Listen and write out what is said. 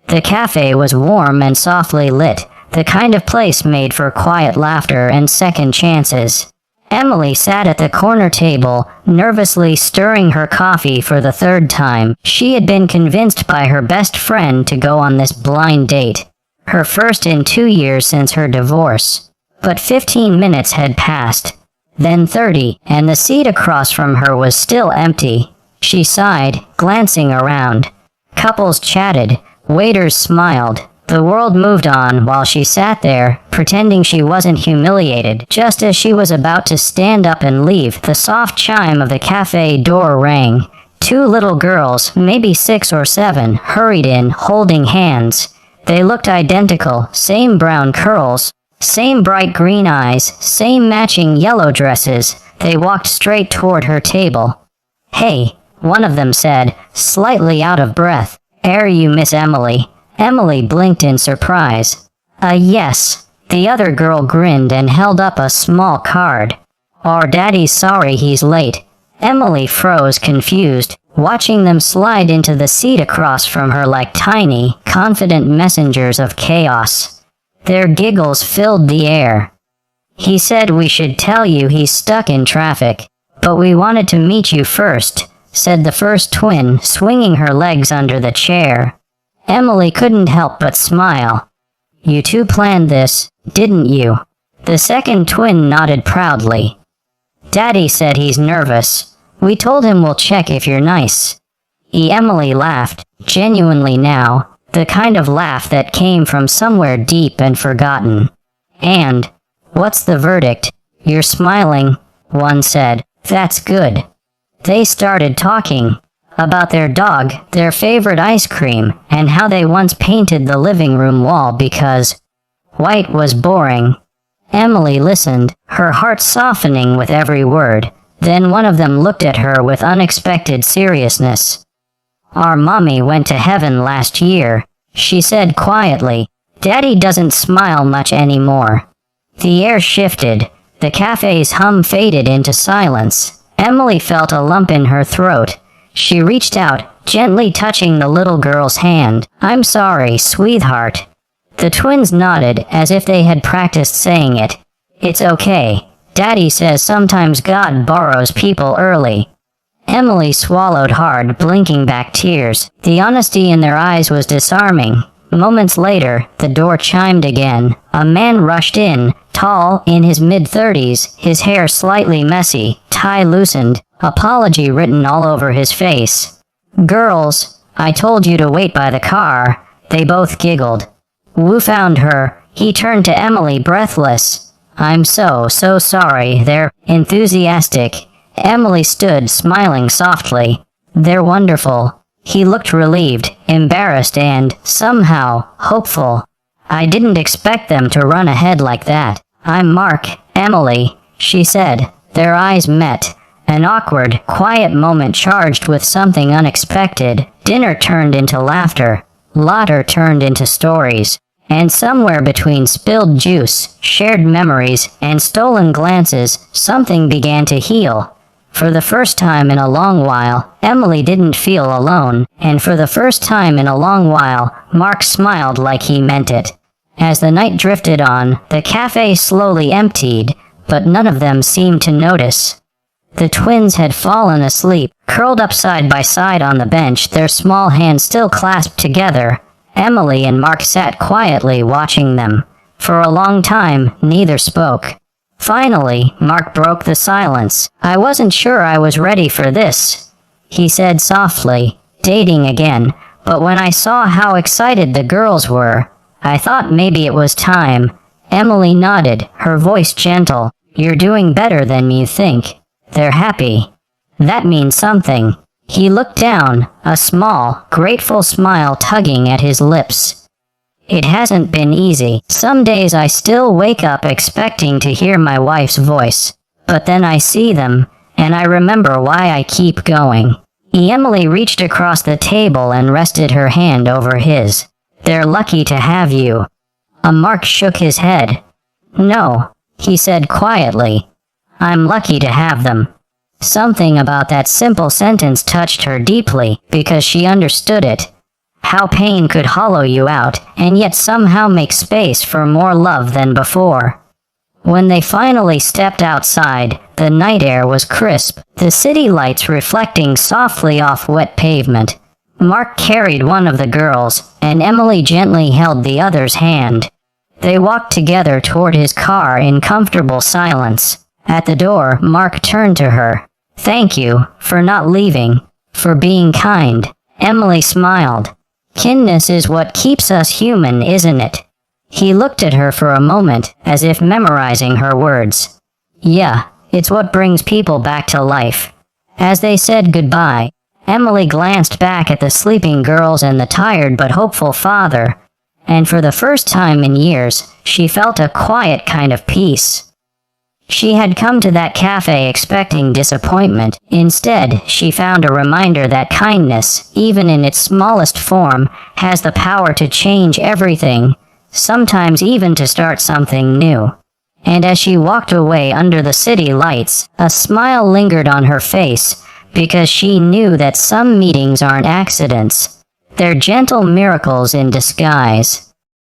The cafe was warm and softly lit, the kind of place made for quiet laughter and second chances. Emily sat at the corner table, nervously stirring her coffee for the third time. She had been convinced by her best friend to go on this blind date, her first in 2 years since her divorce. But 15 minutes had passed, then 30, and the seat across from her was still empty. She sighed, glancing around. Couples chatted, waiters smiled. The world moved on while she sat there, pretending she wasn't humiliated. Just as she was about to stand up and leave, the soft chime of the cafe door rang. 2 little girls, maybe 6 or 7, hurried in, holding hands. They looked identical, same brown curls, same bright green eyes, same matching yellow dresses. They walked straight toward her table. "Hey," one of them said, slightly out of breath. "Are you Miss Emily?" Emily blinked in surprise. Yes." The other girl grinned and held up a small card. "Our daddy's sorry he's late." Emily froze, confused, watching them slide into the seat across from her like tiny, confident messengers of chaos. Their giggles filled the air. "He said we should tell you he's stuck in traffic, but we wanted to meet you first," said the first twin, swinging her legs under the chair. Emily couldn't help but smile. "You two planned this, didn't you?" The second twin nodded proudly. "Daddy said he's nervous. We told him we'll check if you're nice." Emily laughed, genuinely now, the kind of laugh that came from somewhere deep and forgotten. "And what's the verdict? You're smiling," one said. "That's good." They started talking about their dog, their favorite ice cream, and how they once painted the living room wall because white was boring. Emily listened, her heart softening with every word. Then one of them looked at her with unexpected seriousness. "Our mommy went to heaven last year," she said quietly. "Daddy doesn't smile much anymore." The air shifted. The cafe's hum faded into silence. Emily felt a lump in her throat. She reached out, gently touching the little girl's hand. "I'm sorry, sweetheart." The twins nodded as if they had practiced saying it. "It's okay. Daddy says sometimes God borrows people early." Emily swallowed hard, blinking back tears. The honesty in their eyes was disarming. Moments later, the door chimed again. A man rushed in, tall, in his mid-30s, his hair slightly messy, tie loosened, apology written all over his face. "Girls, I told you to wait by the car." They both giggled. "Wu found her." He turned to Emily, breathless. "I'm so sorry." They're enthusiastic. Emily stood, smiling softly. "They're wonderful." He looked relieved, embarrassed, and, somehow, hopeful. "I didn't expect them to run ahead like that." "I'm Mark, Emily," she said. Their eyes met. An awkward, quiet moment charged with something unexpected. Dinner turned into laughter. Laughter turned into stories. And somewhere between spilled juice, shared memories, and stolen glances, something began to heal. For the first time in a long while, Emily didn't feel alone, and for the first time in a long while, Mark smiled like he meant it. As the night drifted on, the cafe slowly emptied, but none of them seemed to notice. The twins had fallen asleep, curled up side by side on the bench, their small hands still clasped together. Emily and Mark sat quietly watching them. For a long time, neither spoke. Finally, Mark broke the silence. "I wasn't sure I was ready for this," he said softly. "Dating again. But when I saw how excited the girls were, I thought maybe it was time." Emily nodded, her voice gentle. "You're doing better than you think. They're happy. That means something." He looked down, a small, grateful smile tugging at his lips. "It hasn't been easy. Some days I still wake up expecting to hear my wife's voice. But then I see them, and I remember why I keep going." Emily reached across the table and rested her hand over his. "They're lucky to have you." Mark shook his head. "No," he said quietly. "I'm lucky to have them." Something about that simple sentence touched her deeply, because she understood it. how pain could hollow you out and yet somehow make space for more love than before. When they finally stepped outside, the night air was crisp, the city lights reflecting softly off wet pavement. Mark carried one of the girls, and Emily gently held the other's hand. They walked together toward his car in comfortable silence. At the door, Mark turned to her. "Thank you for not leaving, for being kind." Emily smiled. "Kindness is what keeps us human, isn't it?" He looked at her for a moment, as if memorizing her words. "Yeah, it's what brings people back to life." As they said goodbye, Emily glanced back at the sleeping girls and the tired but hopeful father, and for the first time in years, she felt a quiet kind of peace. She had come to that cafe expecting disappointment. Instead, she found a reminder that kindness, even in its smallest form, has the power to change everything, sometimes even to start something new. And as she walked away under the city lights, a smile lingered on her face, because she knew that some meetings aren't accidents. They're gentle miracles in disguise.